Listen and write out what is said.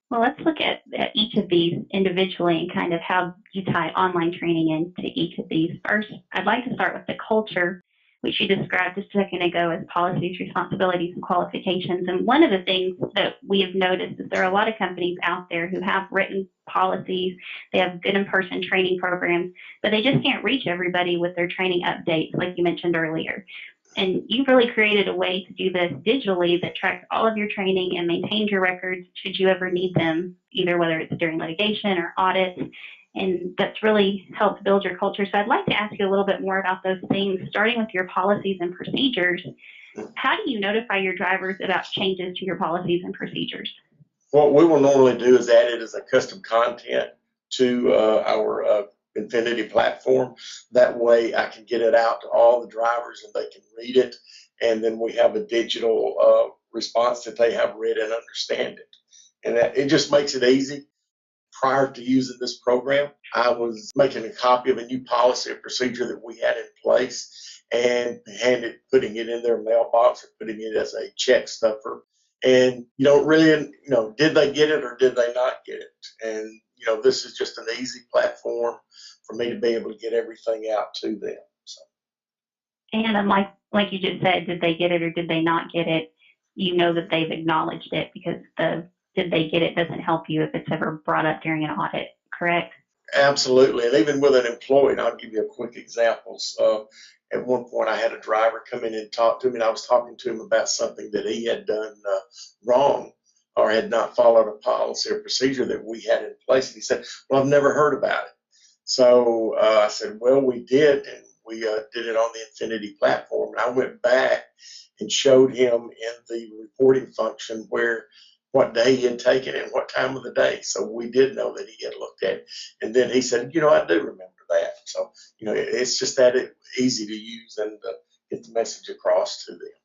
Well, let's look at each of these individually and kind of how you tie online training into each of these. First, I'd like to start with the culture, which you described a second ago as policies, responsibilities, and qualifications. And one of the things that we have noticed is there are a lot of companies out there who have written policies, they have good in person training programs, but they just can't reach everybody with their training updates, like you mentioned earlier. And you've really created a way to do this digitally that tracks all of your training and maintains your records should you ever need them, either whether it's during litigation or audits. And that's really helped build your culture. So I'd like to ask you a little bit more about those things, starting with your policies and procedures. How do you notify your drivers about changes to your policies and procedures? What we will normally do is add it as a custom content to our Infinity platform. That way I can get it out to all the drivers and they can read it. And then we have a digital response that they have read and understand it. And it just makes it easy. Prior to using this program, I was making a copy of a new policy or procedure that we had in place and putting it in their mailbox or putting it as a check stuffer. And you don't really, did they get it or did they not get it? And, this is just an easy platform for me to be able to get everything out to them. So. And like you just said, did they get it or did they not get it? You know that they've acknowledged it because the did they get it doesn't help you if it's ever brought up during an audit, correct? Absolutely. And even with an employee, and I'll give you a quick example. At one point, I had a driver come in and talk to me, and I was talking to him about something that he had done wrong or had not followed a policy or procedure that we had in place. And he said, "Well, I've never heard about it." So I said, "Well, we did, and we did it on the Infinity platform." And I went back and showed him in the reporting function where what day he had taken it and what time of the day. So we did know that he had looked at it. And then he said, I do remember that. So, it's just that easy to use and get the message across to them.